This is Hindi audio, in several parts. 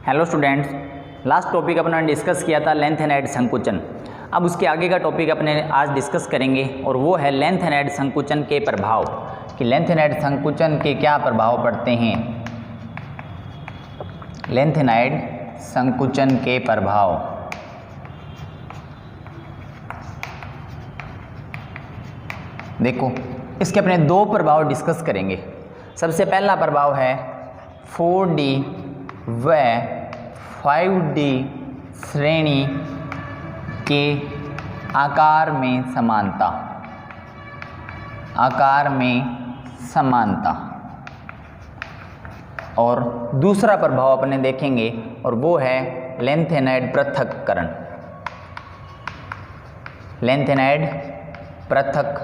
हेलो स्टूडेंट्स, लास्ट टॉपिक अपना डिस्कस किया था लेंथ एंड हाइट संकुचन। अब उसके आगे का टॉपिक अपने आज डिस्कस करेंगे और वो है लेंथ एंड हाइट संकुचन के प्रभाव, कि लेंथ एंड हाइट संकुचन के क्या प्रभाव पड़ते हैं। लेंथ एंड हाइट संकुचन के प्रभाव। देखो, इसके अपने दो प्रभाव डिस्कस करेंगे। सबसे पहला प्रभाव है 4D व 5D श्रेणी के आकार में समानता। आकार में समानता। और दूसरा प्रभाव अपने देखेंगे और वो है लेंथ एंड हाइट पृथक्करण। लेंथ एंड हाइट पृथक्करण।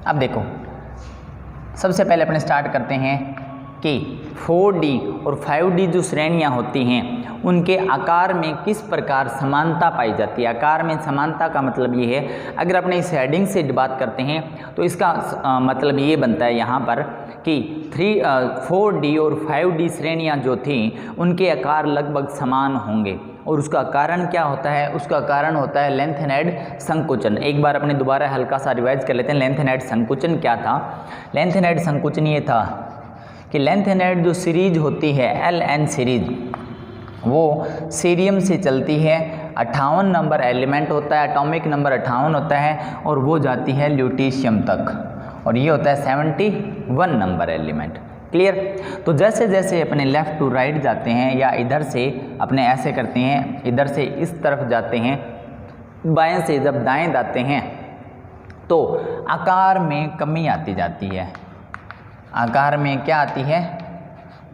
अब देखो, सबसे पहले अपने स्टार्ट करते हैं कि 4D और 5D जो श्रेणियां होती हैं उनके आकार में किस प्रकार समानता पाई जाती है। आकार में समानता का मतलब ये है, अगर अपने इस हेडिंग से बात करते हैं तो इसका मतलब ये बनता है यहाँ पर कि 4D और 5D श्रेणियां जो थी उनके आकार लगभग समान होंगे। और उसका कारण क्या होता है? उसका कारण होता है लेंथ एंड हाइट संकुचन। एक बार अपने दोबारा हल्का सा रिवाइज कर लेते हैं। लेंथ एंड हाइट संकुचन क्या था? लेंथ एंड हाइट संकुचन ये था कि लेंथ एंड हाइट जो सीरीज होती है LN सीरीज, वो सीरियम से चलती है। 58 नंबर एलिमेंट होता है, एटॉमिक नंबर 58 होता है और वो जाती है ल्यूटीशियम तक, और ये होता है 71 नंबर एलिमेंट। क्लियर? तो जैसे जैसे अपने लेफ़्ट टू राइट जाते हैं या इधर से अपने ऐसे करते हैं, इधर से इस तरफ जाते हैं, बाएं से जब दाएं जाते हैं तो आकार में कमी आती जाती है। आकार में क्या आती है?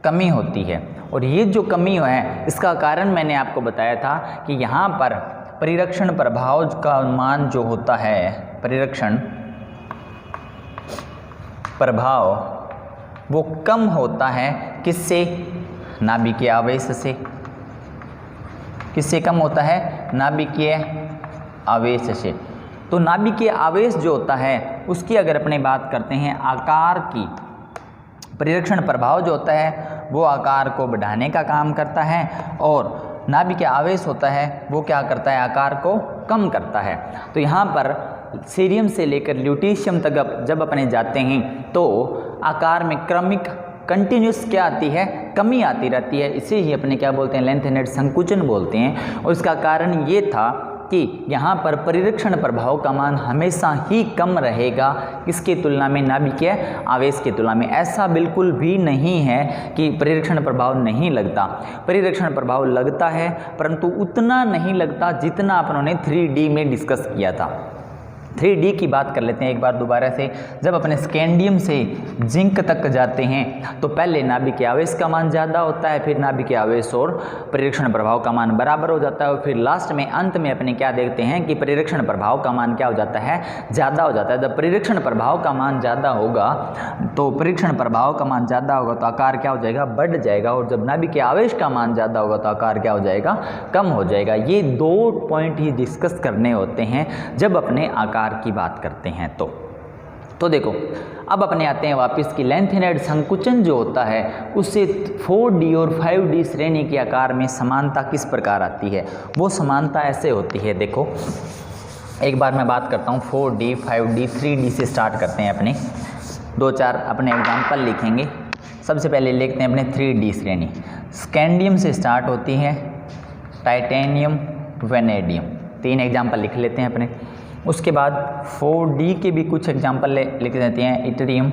कमी होती है। और ये जो कमी है इसका कारण मैंने आपको बताया था कि यहाँ पर परिरक्षण प्रभाव का मान जो होता है, परिरक्षण प्रभाव वो कम होता है। किससे? नाभिकीय आवेश से। किससे कम होता है? नाभिकीय आवेश से। तो नाभिकीय आवेश जो होता है उसकी अगर अपने बात करते हैं, आकार की परिरक्षण प्रभाव जो होता है वो आकार को बढ़ाने का काम करता है, और नाभिकीय आवेश होता है वो क्या करता है? आकार को कम करता है। तो यहाँ पर सीरियम से लेकर ल्यूटीशियम तक जब अपने जाते हैं तो आकार में क्रमिक कंटिन्यूस क्या आती है? कमी आती रहती है। इसे ही अपने क्या बोलते हैं? लेंथ एंड हाइट संकुचन बोलते हैं। और इसका कारण ये था कि यहाँ पर परिरक्षण प्रभाव का मान हमेशा ही कम रहेगा। किसकी तुलना में? नाभिकीय आवेश की तुलना में। ऐसा बिल्कुल भी नहीं है कि परिरक्षण प्रभाव नहीं लगता। परिरक्षण प्रभाव लगता है, परंतु उतना नहीं लगता जितना अपनों 3D में डिस्कस किया था। 3D की बात कर लेते हैं एक बार दोबारा से। जब अपने स्कैंडियम से जिंक तक जाते हैं तो पहले नाभिकीय आवेश का मान ज़्यादा होता है, फिर नाभिकीय आवेश और परिरक्षण प्रभाव का मान बराबर हो जाता है, और फिर लास्ट में अंत में अपने क्या देखते हैं कि परिरक्षण प्रभाव का मान क्या हो जाता है? ज़्यादा हो जाता है। जब परिरक्षण प्रभाव का मान ज़्यादा होगा तो परिरक्षण प्रभाव का मान ज़्यादा होगा तो आकार क्या हो जाएगा? बढ़ जाएगा। और जब नाभिकीय आवेश का मान ज़्यादा होगा तो आकार क्या हो जाएगा? कम हो जाएगा। ये दो पॉइंट ही डिस्कस करने होते हैं जब अपने आकार की बात करते हैं। तो देखो, अब अपने आते हैं वापस की लेंथ एंड हाइट संकुचन जो होता है उससे 4D और 5D श्रेणी के आकार में समानता किस प्रकार आती है। वो समानता ऐसे होती है। देखो, एक बार मैं बात करता हूँ 4D 5D 3D से स्टार्ट करते हैं। अपने दो चार अपने एग्जाम्पल लिखेंगे। सबसे पहले लिखते हैं अपने 3D श्रेणी। स्कैंडियम से स्टार्ट होती है, टाइटेनियम, वेनेडियम। 3 एग्जाम्पल लिख लेते हैं अपने। उसके बाद 4D के भी कुछ एग्जाम्पल लिख देते हैं, इटरियम,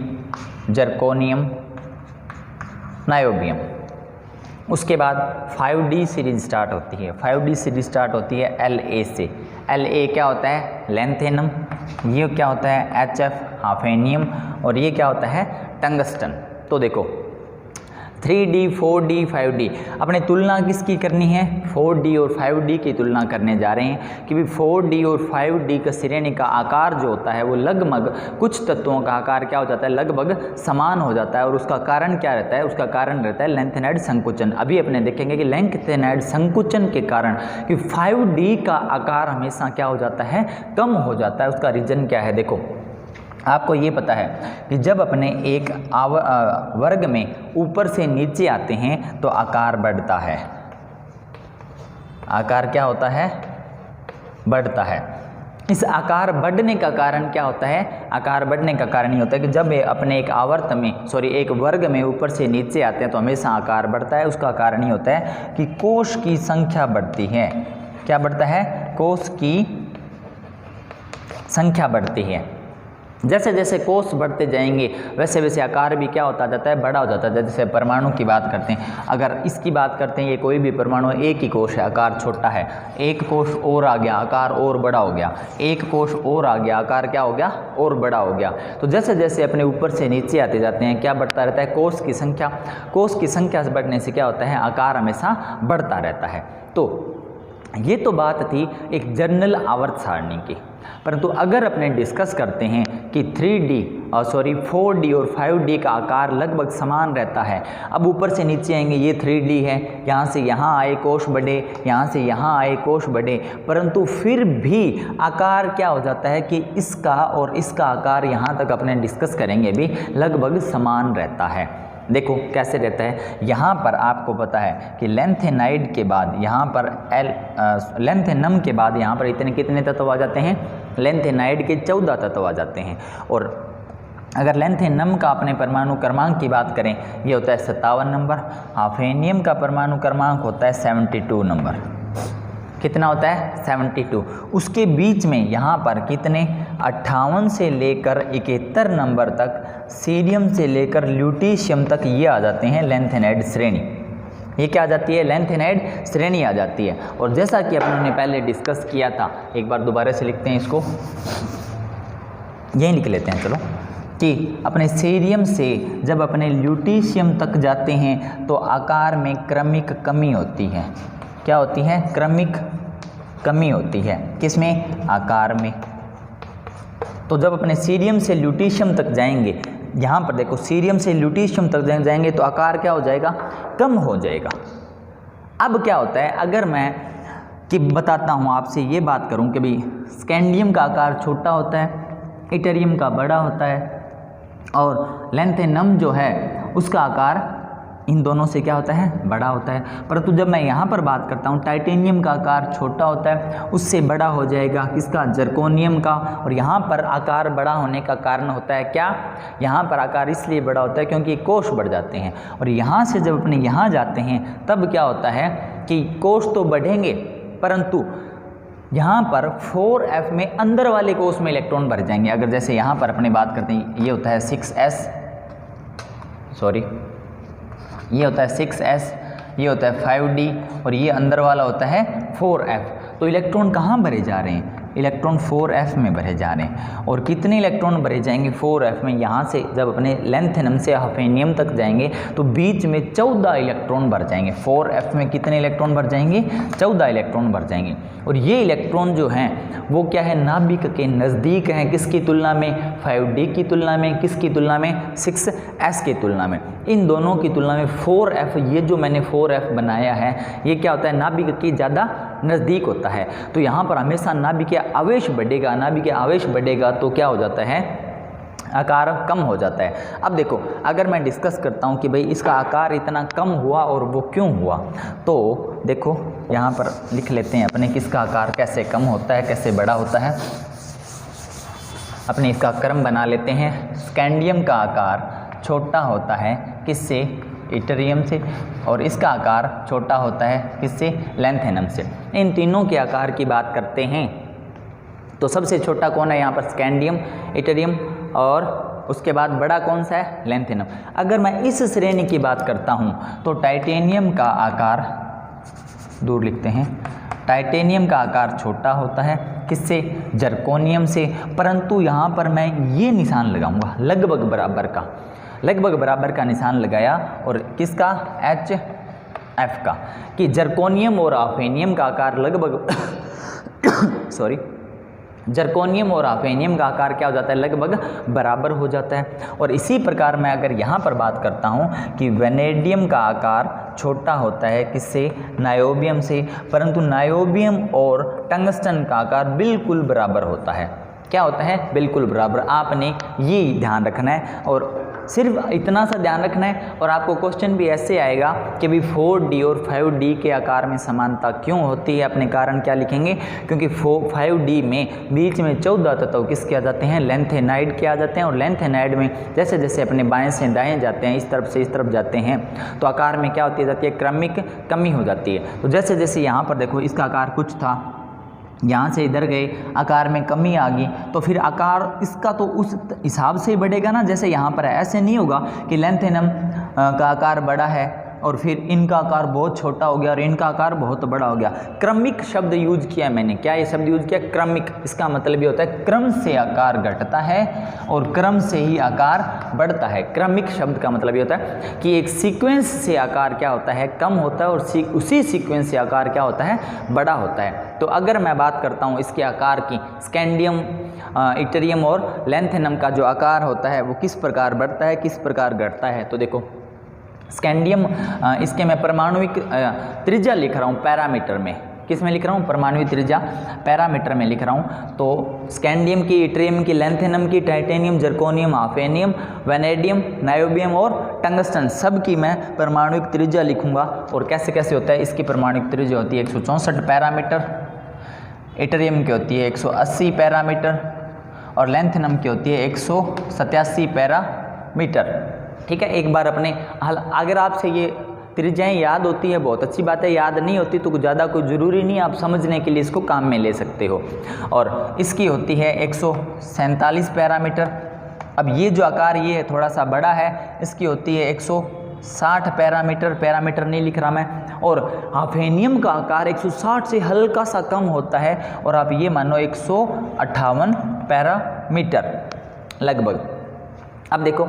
जर्कोनियम, नायोबियम। उसके बाद 5D सीरीज स्टार्ट होती है। 5D सीरीज स्टार्ट होती है LA से। LA क्या होता है? लेंथेनम। ये क्या होता है? HF, hafnium. और ये क्या होता है? टंगस्टन। तो देखो, 3D 4D 5D अपने तुलना किसकी करनी है? 4D और 5D की तुलना करने जा रहे हैं कि भी 4D और 5D का श्रेणी का आकार जो होता है वो लगभग कुछ तत्वों का आकार क्या हो जाता है? लगभग समान हो जाता है। और उसका कारण क्या रहता है? उसका कारण रहता है लेंथ एंड हाइट संकुचन। अभी अपने देखेंगे कि लेंथ एंड हाइट संकुचन के कारण कि 5D का आकार हमेशा क्या हो जाता है? कम हो जाता है। उसका रीजन क्या है? देखो, आपको ये पता है कि जब अपने एक वर्ग में ऊपर से नीचे आते हैं तो आकार बढ़ता है। आकार क्या होता है? बढ़ता है। इस आकार बढ़ने का कारण क्या होता है? आकार बढ़ने का कारण ये होता है कि जब अपने एक वर्ग में ऊपर से नीचे आते हैं तो हमेशा आकार बढ़ता है। उसका कारण ये होता है कि कोष की संख्या बढ़ती है। क्या बढ़ता है? कोष की संख्या बढ़ती है। जैसे जैसे कोष बढ़ते जाएंगे वैसे वैसे आकार भी क्या होता जाता है? बड़ा हो जाता है। जैसे परमाणु की बात करते हैं, अगर इसकी बात करते हैं, ये कोई भी परमाणु एक ही कोष है, आकार छोटा है, एक कोष और आ गया, आकार और बड़ा हो गया, एक कोष और आ गया, आकार क्या हो गया? और बड़ा हो गया। तो जैसे जैसे अपने ऊपर से नीचे आते जाते हैं क्या बढ़ता रहता है? कोष की संख्या। कोष की संख्या से बढ़ने से क्या होता है? आकार हमेशा बढ़ता रहता है। तो ये तो बात थी एक जनरल आवर्त सारणी की। परंतु अगर अपने डिस्कस करते हैं कि 4D और 5D का आकार लगभग समान रहता है। अब ऊपर से नीचे आएंगे, ये 3D है, यहाँ से यहाँ आए कोष बढ़े, यहाँ से यहाँ आए कोष बढ़े, परंतु फिर भी आकार क्या हो जाता है कि इसका और इसका आकार यहाँ तक अपने डिस्कस करेंगे भी लगभग समान रहता है। देखो कैसे रहता है। यहाँ पर आपको पता है कि लेंथेनाइड के बाद यहाँ पर लेंथेनम के बाद यहाँ पर कितने तत्व आ जाते हैं? लेंथेनाइड के 14 तत्व आ जाते हैं। और अगर लेंथेनम का अपने परमाणु क्रमांक की बात करें, ये होता है 57 नंबर। हाफेनियम का परमाणु क्रमांक होता है 72 नंबर। कितना होता है? 72। उसके बीच में यहाँ पर कितने? 58 से लेकर 71 नंबर तक, सीरियम से लेकर ल्यूटीशियम तक ये आ जाते हैं लेंथेनाइड श्रेणी। ये क्या आ जाती है? लेंथेनाइड श्रेणी आ जाती है। और जैसा कि अपन ने पहले डिस्कस किया था, एक बार दोबारा से लिखते हैं इसको, यही लिख लेते हैं चलो, कि अपने सीरियम से जब अपने ल्यूटीशियम तक जाते हैं तो आकार में क्रमिक कमी होती है। क्या होती है? क्रमिक कमी होती है। किसमें? आकार में। तो जब अपने सीरियम से ल्यूटीशियम तक जाएंगे, यहाँ पर देखो सीरियम से ल्यूटीशियम तक जाएंगे तो आकार क्या हो जाएगा? कम हो जाएगा। अब क्या होता है, अगर मैं कि बताता हूँ आपसे ये बात करूँ कि भाई स्कैंडियम का आकार छोटा होता है, इटेरियम का बड़ा होता है, और लेंथेनम जो है उसका आकार इन दोनों से क्या होता है? बड़ा होता है। परंतु जब मैं यहाँ पर बात करता हूँ, टाइटेनियम का आकार छोटा होता है, उससे बड़ा हो जाएगा किसका? जर्कोनियम का। और यहाँ पर आकार बड़ा होने का कारण होता है क्या? यहाँ पर आकार इसलिए बड़ा होता है क्योंकि कोष बढ़ जाते हैं। और यहाँ से जब अपने यहाँ जाते हैं तब क्या होता है कि कोष तो बढ़ेंगे, परंतु यहाँ पर 4f में अंदर वाले कोष में इलेक्ट्रॉन भर जाएंगे। अगर जैसे यहाँ पर अपने बात करते हैं, ये होता है 6s, ये होता है 6s, ये होता है 5D, और ये अंदर वाला होता है 4f। तो इलेक्ट्रॉन कहाँ भरे जा रहे हैं? इलेक्ट्रॉन 4f में भरे जा रहे हैं। और कितने इलेक्ट्रॉन भरे जाएंगे 4f में? यहाँ से जब अपने लेंथेनम से हाफेनियम तक जाएंगे तो बीच में 14 इलेक्ट्रॉन भर जाएंगे। 4f में कितने इलेक्ट्रॉन भर जाएंगे? 14 इलेक्ट्रॉन भर जाएंगे। और ये इलेक्ट्रॉन जो हैं वो क्या है? नाभिक के नज़दीक हैं। किसकी तुलना में? 5D की तुलना में। किसकी तुलना में? 6s की तुलना में। इन दोनों की तुलना में 4f, ये जो मैंने 4f बनाया है, ये क्या होता है? नाभिक की ज़्यादा नज़दीक होता है। तो यहाँ पर हमेशा नाभिकीय आवेश बढ़ेगा। नाभिकीय आवेश बढ़ेगा तो क्या हो जाता है? आकार कम हो जाता है। अब देखो, अगर मैं डिस्कस करता हूँ कि भाई इसका आकार इतना कम हुआ और वो क्यों हुआ, तो देखो यहाँ पर लिख लेते हैं अपने किसका आकार कैसे कम होता है, कैसे बड़ा होता है। अपने इसका क्रम बना लेते हैं। स्कैंडियम का आकार छोटा होता है किससे? इटेरियम से। और इसका आकार छोटा होता है किससे? लेंथेनम से। इन तीनों के आकार की बात करते हैं तो सबसे छोटा कौन है यहाँ पर? स्कैंडियम, इटेरियम, और उसके बाद बड़ा कौन सा है? लेंथेनम। अगर मैं इस श्रेणी की बात करता हूँ तो टाइटेनियम का आकार, दूर लिखते हैं, टाइटेनियम का आकार छोटा होता है किससे? जर्कोनियम से। परंतु यहाँ पर मैं ये निशान लगाऊंगा लगभग बराबर का, लगभग बराबर का निशान लगाया, और किसका? HF का, कि जर्कोनियम और हाफेनियम का आकार लगभग जर्कोनियम और हाफेनियम का आकार क्या हो जाता है? लगभग बराबर हो जाता है। और इसी प्रकार मैं अगर यहाँ पर बात करता हूँ कि वेनेडियम का आकार छोटा होता है किससे? नायोबियम से। परंतु नायोबियम और टंगस्टन का आकार बिल्कुल बराबर होता है। क्या होता है, बिल्कुल बराबर। आपने ये ध्यान रखना है और सिर्फ इतना सा ध्यान रखना है। और आपको क्वेश्चन भी ऐसे आएगा कि भाई 4D और 5D के आकार में समानता क्यों होती है, अपने कारण क्या लिखेंगे, क्योंकि 5D में बीच में 14 तत्व किसके आ जाते हैं, लेंथेनाइड के आ जाते हैं। और लेंथेनाइड में जैसे जैसे अपने बाएं से दाएं जाते हैं, इस तरफ से इस तरफ जाते हैं, तो आकार में क्या होती जाती है, क्रमिक कमी हो जाती है। तो जैसे जैसे यहाँ पर देखो इसका आकार कुछ था, यहाँ से इधर गए, आकार में कमी आ गई, तो फिर आकार इसका तो उस हिसाब से ही बढ़ेगा ना, जैसे यहाँ पर है। ऐसे नहीं होगा कि लेंथेनम का आकार बड़ा है और फिर इनका आकार बहुत छोटा हो गया और इनका आकार बहुत बड़ा हो गया। क्रमिक शब्द यूज किया मैंने, क्या ये शब्द यूज किया, क्रमिक। इसका मतलब ये होता है क्रम से आकार घटता है और क्रम से ही आकार बढ़ता है। क्रमिक शब्द का मतलब ये होता है कि एक सीक्वेंस से आकार क्या होता है, कम होता है, और उसी सीक्वेंस से आकार क्या होता है, बड़ा होता है। तो अगर मैं बात करता हूँ इसके आकार की, स्कैंडियम, इटरियम और लेंथेनम का जो आकार होता है वो किस प्रकार बढ़ता है, किस प्रकार घटता है, तो देखो स्कैंडियम, इसके मैं परमाणुविक त्रिज्या लिख रहा हूँ पैरामीटर में। किस में लिख रहा हूँ, परमाणुविक त्रिज्या पैरामीटर में लिख रहा हूँ। तो स्कैंडियम की, इट्रियम की, लेंथेनम की, titanium, zirconium, hafnium, vanadium, niobium और टंगस्टन, सब की मैं परमाणुविक त्रिज्या लिखूंगा। और कैसे कैसे होता है, इसकी परमाणुविक त्रिज्या होती है 164 पैरामीटर, इट्रियम की होती है 180 पैरामीटर और लेंथेनम की होती है 187 पैरामीटर। ठीक है, एक बार अपने अगर आपसे ये त्रिज्याएं याद होती है बहुत अच्छी बात है, याद नहीं होती तो ज़्यादा कोई ज़रूरी नहीं, आप समझने के लिए इसको काम में ले सकते हो। और इसकी होती है 147 पैरामीटर। अब ये जो आकार ये है थोड़ा सा बड़ा है, इसकी होती है 160 पैरामीटर, पैरामीटर नहीं लिख रहा मैं। और हाफेनियम का आकार 160 से हल्का सा कम होता है और आप ये मानो 158 पैरामीटर लगभग। अब देखो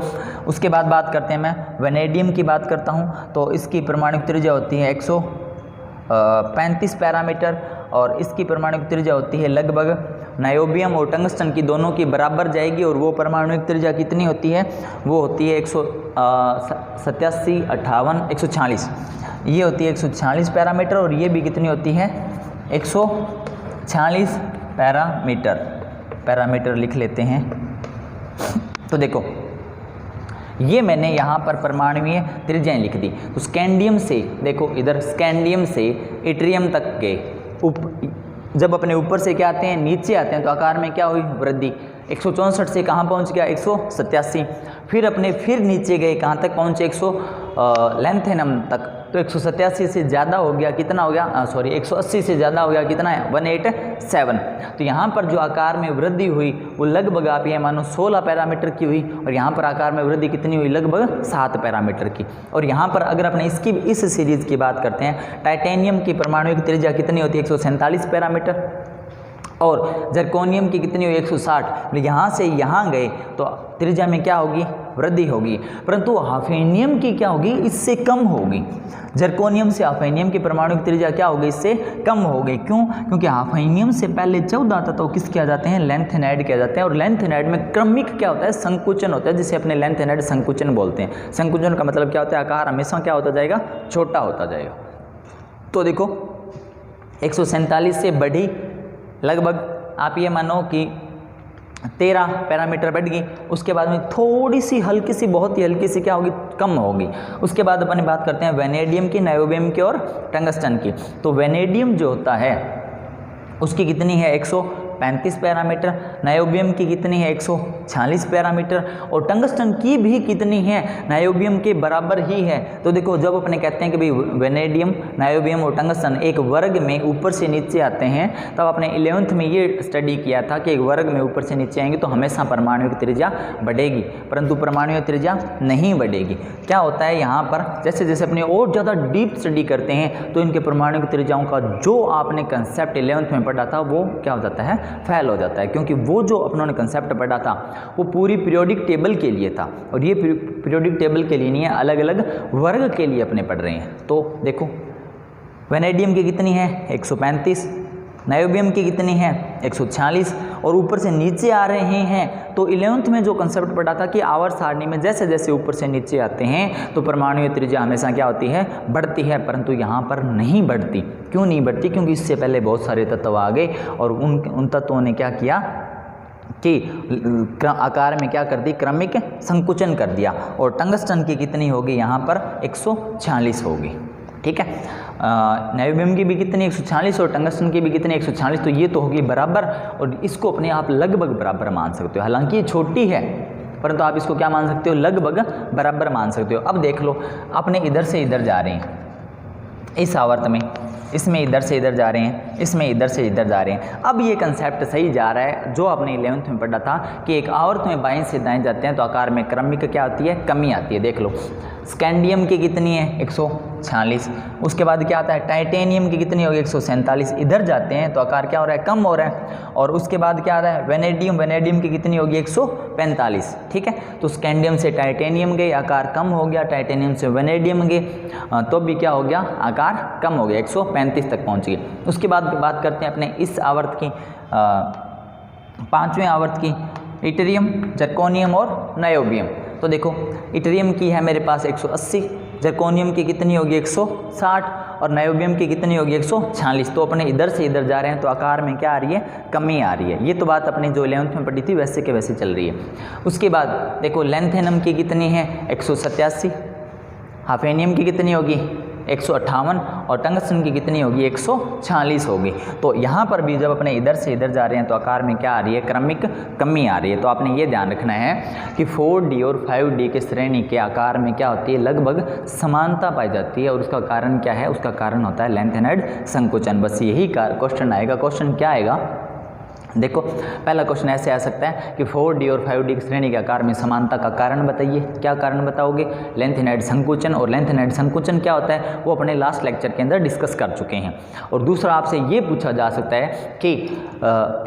उसके बाद बात करते हैं, मैं वेनेडियम की बात करता हूँ। तो इसकी परमाणुक त्रिज्या होती है 135 पैरामीटर और इसकी परमाणुक त्रिज्या होती है लगभग नायोबियम और टंगस्टन की दोनों की बराबर जाएगी। और वो परमाणुक त्रिज्या कितनी होती है, वो होती है 187, 58, 146, ये होती है 146 पैरामीटर और ये भी कितनी होती है 146 पैरामीटर। पैरामीटर लिख लेते हैं। तो देखो ये मैंने यहाँ पर परमाणुवीय त्रिज्याएं लिख दी। तो स्कैंडियम से देखो इधर स्कैंडियम से इट्रियम तक गए, जब अपने ऊपर से क्या आते हैं नीचे आते हैं तो आकार में क्या हुई वृद्धि। 164 से कहाँ पहुँच गया 187, फिर नीचे गए कहाँ तक पहुँचे लेंथेनम तक, तो 187 से ज़्यादा हो गया, कितना हो गया 180 से ज़्यादा हो गया, कितना है 187। तो यहाँ पर जो आकार में वृद्धि हुई वो लगभग आप ये मानो 16 पैरामीटर की हुई और यहाँ पर आकार में वृद्धि कितनी हुई लगभग 7 पैरामीटर की। और यहाँ पर अगर अपने इस सीरीज़ की बात करते हैं, टाइटेनियम की परमाणुविक त्रिज्या कितनी होती है 147 पैरामीटर और जर्कोनियम की कितनी हुई 160। यहाँ से यहाँ गए तो त्रिज्या में क्या होगी वृद्धि होगी, परंतु हाफेनियम की क्या होगी इससे कम होगी। जर्कोनियम से हाफेनियम की परमाणुविक त्रिज्या क्या होगी इससे कम होगी। क्यों? क्योंकि हाफेनियम से पहले 14 तत्व किसके आ जाते हैं लेंथेनाइड के आ जाते हैं। और लेंथेनाइड में क्रमिक क्या होता है संकुचन होता है, जिसे अपने लेंथेनाइड संकुचन बोलते हैं। संकुचन का मतलब क्या होता है आकार हमेशा क्या होता जाएगा छोटा होता जाएगा। तो देखो 147 से बढ़ी लगभग आप ये मानो कि 13 पैरामीटर बढ़ गई। उसके बाद में थोड़ी सी हल्की सी बहुत ही हल्की सी क्या होगी कम होगी। उसके बाद अपन बात करते हैं वेनेडियम की, नायोबियम की और टंगस्टन की। तो वेनेडियम जो होता है उसकी कितनी है 135 पैरामीटर, नायोबियम की कितनी है 146 पैरामीटर और टंगस्टन की भी कितनी है नायोबियम के बराबर ही है। तो देखो जब अपने कहते हैं कि भाई वेनेडियम, नायोबियम और टंगस्टन एक वर्ग में ऊपर से नीचे आते हैं, तब आपने 11th में ये स्टडी किया था कि एक वर्ग में ऊपर से नीचे आएंगे तो हमेशा परमाणुविक त्रिज्या बढ़ेगी, परंतु परमाणुविक त्रिज्या नहीं बढ़ेगी। क्या होता है यहाँ पर जैसे जैसे अपने और ज़्यादा डीप स्टडी करते हैं तो इनके परमाणुविक त्रिज्याओं का जो आपने कंसेप्ट 11th में पढ़ा था वो क्या हो जाता है फेल हो जाता है, क्योंकि वो जो अपनों कंसेप्ट पढ़ा था वो पूरी पीरियोडिक टेबल के लिए था और ये पीरियोडिक टेबल के लिए नहीं है, अलग अलग वर्ग के लिए अपने पढ़ रहे हैं। तो देखो वेनेडियम की कितनी है 135, नायोबियम की कितनी है 146 और ऊपर से नीचे आ रहे हैं। तो 11th में जो कंसेप्ट पढ़ा था कि आवर्त सारणी में जैसे जैसे ऊपर से नीचे आते हैं तो परमाणुवीय त्रिज्या हमेशा क्या होती है बढ़ती है, परंतु यहाँ पर नहीं बढ़ती। क्यों नहीं बढ़ती? क्योंकि इससे पहले बहुत सारे तत्व आ गए और उन तत्वों ने क्या किया कि आकार में क्या कर दी, क्रमिक संकुचन कर दिया। और टंगस्टन की कितनी होगी यहाँ पर 146 होगी, ठीक है। नायोबियम की भी कितनी 146 और टंगस्टन की भी कितनी 146, तो ये तो होगी बराबर, और इसको अपने आप लगभग बराबर मान सकते हो। हालांकि ये छोटी है परंतु आप इसको क्या मान सकते हो, लगभग बराबर मान सकते हो। अब देख लो, अपने इधर से इधर जा रहे हैं इस आवर्त में, इसमें इधर से इधर जा रहे हैं, इसमें इधर से इधर जा रहे हैं। अब ये कंसेप्ट सही जा रहा है जो आपने 11th में पढ़ा था कि एक आवर्त में बाएं से दाएं जाते हैं तो आकार में क्रमिक क्या आती है, कमी आती है। देख लो, स्कैंडियम की कितनी है 146, उसके बाद क्या आता है टाइटेनियम की कितनी होगी 147, इधर जाते हैं तो आकार क्या हो रहा है, कम हो रहा है। और उसके बाद क्या आ रहा है वेनेडियम, वेनेडियम की कितनी होगी 145, ठीक है। तो स्कैंडियम से टाइटेनियम गए, आकार कम हो गया, टाइटेनियम से वेनेडियम गए तो भी क्या हो गया, आकार कम हो गया, 135 तक पहुंच गए। उसके बाद बात करते हैं अपने इस आवर्त की, 5वें आवर्त की, इटरियम, जर्कोनियम और नायोबियम। तो देखो इटरियम की है मेरे पास 180, जर्कोनियम की कितनी होगी 160 और नायोबियम की कितनी होगी 146। तो अपने इधर से इधर जा रहे हैं तो आकार में क्या आ रही है, कमी आ रही है। ये तो बात अपने जो 11th में पढ़ी थी वैसे के वैसे चल रही है। उसके बाद देखो लेंथेनम की कितनी है 187, हाफेनियम की कितनी होगी 158 और टंगस्टन की कितनी होगी 146 होगी। तो यहाँ पर भी जब अपने इधर से इधर जा रहे हैं तो आकार में क्या आ रही है, क्रमिक कमी आ रही है। तो आपने ये ध्यान रखना है कि 4D और 5D के श्रेणी के आकार में क्या होती है, लगभग समानता पाई जाती है। और उसका कारण क्या है, उसका कारण होता है लेंथेनाइड संकुचन। बस यही क्वेश्चन आएगा। क्वेश्चन क्या आएगा, देखो पहला क्वेश्चन ऐसे आ सकता है कि 4D और 5D की श्रेणी के आकार में समानता का कारण बताइए। क्या कारण बताओगे, लेंथेनाइड संकुचन। और लेंथेनाइड संकुचन क्या होता है वो अपने लास्ट लेक्चर के अंदर डिस्कस कर चुके हैं। और दूसरा आपसे ये पूछा जा सकता है कि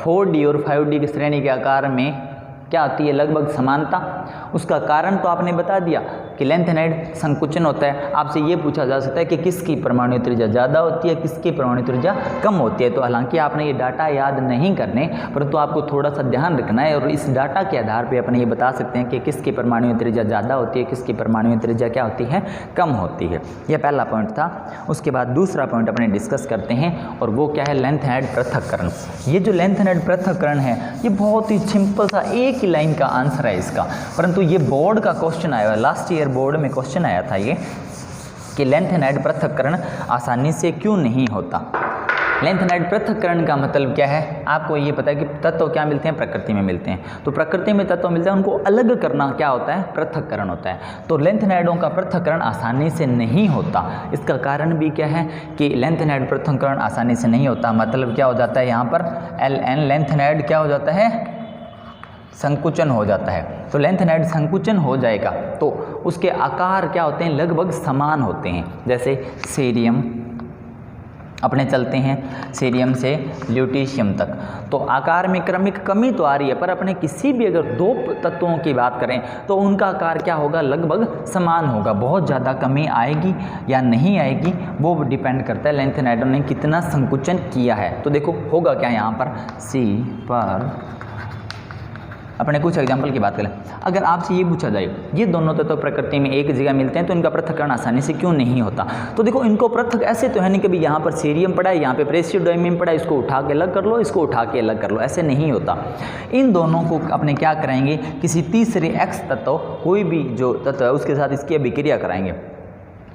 4D और 5D की श्रेणी के आकार में क्या होती है, लगभग समानता। उसका कारण तो आपने बता दिया कि लेंथेनाइड संकुचन होता है। आपसे ये पूछा जा सकता है कि किसकी परमाणु त्रिज्या ज़्यादा होती है, किसकी परमाणु त्रिज्या कम होती है। तो हालांकि आपने ये डाटा याद नहीं करने, परंतु आपको थोड़ा सा ध्यान रखना है और इस डाटा के आधार पे अपने ये बता सकते हैं कि किसकी परमाणु त्रिज्या ज़्यादा होती है, किसकी परमाणु त्रिज्या क्या होती है, कम होती है। यह पहला पॉइंट था। उसके बाद दूसरा पॉइंट अपने डिस्कस करते हैं और वो क्या है, लेंथेनाइड पृथक्करण। ये जो लेंथेनाइड पृथक्करण है ये बहुत ही सिंपल सा एक ही लाइन का आंसर है इसका, परंतु ये बोर्ड का क्वेश्चन आया, लास्ट ईयर बोर्ड में क्वेश्चन आया था ये कि लेंथेनाइड पृथक्करण आसानी से क्यों नहीं होता। लेंथेनाइड पृथक्करण का मतलब क्या है, आपको ये पता है कि तत्व क्या मिलते हैं, प्रकृति में मिलते हैं। तो प्रकृति में तत्व मिलते हैं, उनको अलग करना क्या होता है, पृथक्करण होता है। तो लेंथेनाइडों का पृथक्करण आसानी से नहीं होता। इसका कारण भी क्या है कि लेंथेनाइड पृथक्करण आसानी से नहीं होता। मतलब क्या हो जाता है यहाँ पर Ln लेंथेनाइड क्या हो जाता है, संकुचन हो जाता है। तो लेंथेनाइड संकुचन हो जाएगा तो उसके आकार क्या होते हैं, लगभग समान होते हैं। जैसे सीरियम अपने चलते हैं, सीरियम से ल्यूटीशियम तक, तो आकार में क्रमिक कमी तो आ रही है, पर अपने किसी भी अगर दो तत्वों की बात करें तो उनका आकार क्या होगा, लगभग समान होगा। बहुत ज़्यादा कमी आएगी या नहीं आएगी वो डिपेंड करता है लेंथेनाइडों ने कितना संकुचन किया है। तो देखो होगा क्या यहाँ पर, सी पर अपने कुछ एग्जाम्पल की बात करें। अगर आपसे ये पूछा जाए ये दोनों तत्व प्रकृति में एक जगह मिलते हैं तो इनका पृथक्करण आसानी से क्यों नहीं होता, तो देखो इनको पृथक ऐसे तो है नहीं, कभी यहाँ पर सीरियम पड़ा है, यहाँ पे प्रेसियोडाइमियम पड़ा है, इसको उठा के अलग कर लो, इसको उठा के अलग कर लो, ऐसे नहीं होता। इन दोनों को अपने क्या कराएंगे, किसी तीसरे एक्स तत्व, कोई भी जो तत्व है उसके साथ इसकी अभिक्रिया कराएंगे।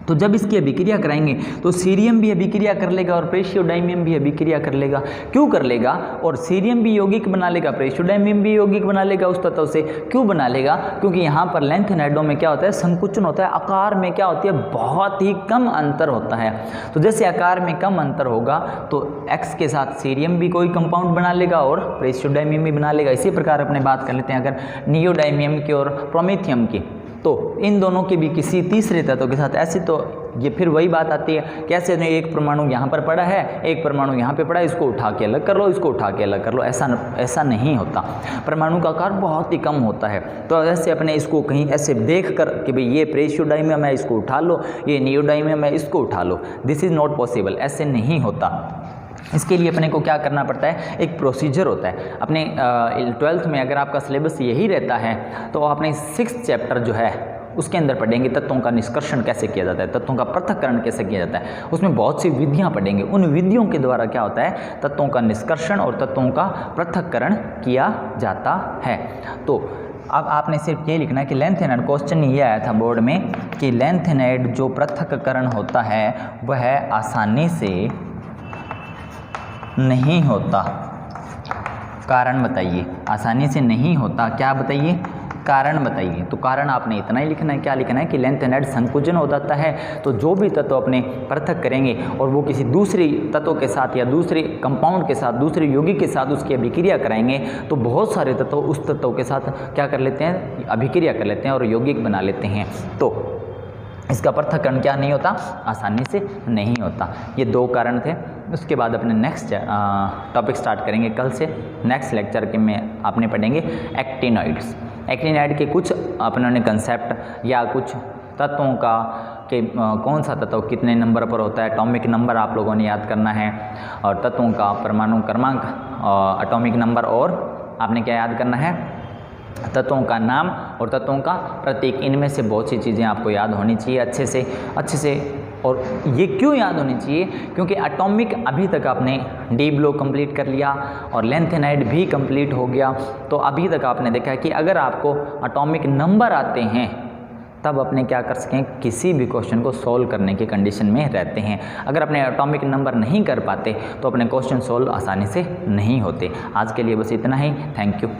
तो जब इसकी अभिक्रिया कराएंगे तो सीरियम भी अभिक्रिया कर लेगा और प्रेसियोडाइमियम भी अभिक्रिया कर लेगा। क्यों कर लेगा, और सीरियम भी यौगिक बना लेगा, प्रेसियोडाइमियम भी यौगिक बना लेगा उस तत्व से। क्यों बना लेगा, क्योंकि यहाँ पर लेंथेनाइडों में क्या होता है, संकुचन होता है, आकार में क्या होती है, बहुत ही कम अंतर होता है। तो जैसे आकार में कम अंतर होगा तो एक्स के साथ सीरियम भी कोई कंपाउंड बना लेगा और प्रेसियोडाइमियम भी बना लेगा। इसी प्रकार अपने बात कर लेते हैं अगर नियोडाइमियम की और प्रोमेथियम की, तो इन दोनों के भी किसी तीसरे तत्व के साथ ऐसे, तो ये फिर वही बात आती है, कैसे नहीं, एक परमाणु यहाँ पर पड़ा है, एक परमाणु यहाँ पे पड़ा है, इसको उठा के अलग कर लो, इसको उठा के अलग कर लो, ऐसा नहीं होता। परमाणु का आकार बहुत ही कम होता है। तो ऐसे अपने इसको कहीं ऐसे देख कर कि भाई ये प्रेसियोडाइमियम है, इसको उठा लो, ये नियोडाइमियम है, इसको उठा लो, दिस इज़ नॉट पॉसिबल, ऐसे नहीं होता। इसके लिए अपने को क्या करना पड़ता है, एक प्रोसीजर होता है। अपने 12th में अगर आपका सिलेबस यही रहता है तो आपने 6th चैप्टर जो है उसके अंदर पढ़ेंगे तत्वों का निष्कर्षण कैसे किया जाता है, तत्वों का पृथक्करण कैसे किया जाता है, उसमें बहुत सी विधियां पढ़ेंगे। उन विधियों के द्वारा क्या होता है, तत्वों का निष्कर्षण और तत्वों का पृथक्करण किया जाता है। तो अब आपने सिर्फ ये लिखना है कि लेंथेनाइड, क्वेश्चन ये आया था बोर्ड में कि लेंथेनाइड जो पृथक्करण होता है वह आसानी से नहीं होता, कारण बताइए। आसानी से नहीं होता, क्या बताइए, कारण बताइए। तो कारण आपने इतना ही लिखना है, क्या लिखना है कि लेंथेनाइड संकुचन हो जाता है। तो जो भी तत्व अपने पृथक करेंगे और वो किसी दूसरे तत्व के साथ या दूसरे कंपाउंड के साथ, दूसरे यौगिक के साथ उसकी अभिक्रिया कराएंगे तो बहुत सारे तत्व उस तत्व के साथ क्या कर लेते हैं, अभिक्रिया कर लेते हैं और यौगिक बना लेते हैं। तो इसका पृथक्करण क्या नहीं होता, आसानी से नहीं होता। ये दो कारण थे। उसके बाद अपने नेक्स्ट टॉपिक स्टार्ट करेंगे कल से। नेक्स्ट लेक्चर के में आपने पढ़ेंगे एक्टिनॉइड्स। एक्टिनॉइड के कुछ अपने कंसेप्ट या कुछ तत्वों का कि कौन सा तत्व कितने नंबर पर होता है, एटॉमिक नंबर आप लोगों ने याद करना है, और तत्वों का परमाणु क्रमांक, एटॉमिक नंबर, और आपने क्या याद करना है, तत्वों का नाम और तत्वों का प्रतीक। इनमें से बहुत सी चीज़ें आपको याद होनी चाहिए अच्छे से। और ये क्यों याद होनी चाहिए, क्योंकि एटॉमिक अभी तक आपने डी ब्लॉक कंप्लीट कर लिया और लेंथेनाइड भी कंप्लीट हो गया। तो अभी तक आपने देखा है कि अगर आपको एटॉमिक नंबर आते हैं तब अपने क्या कर सकें, किसी भी क्वेश्चन को सॉल्व करने की कंडीशन में रहते हैं। अगर अपने एटॉमिक नंबर नहीं कर पाते तो अपने क्वेश्चन सॉल्व आसानी से नहीं होते। आज के लिए बस इतना ही। Thank you.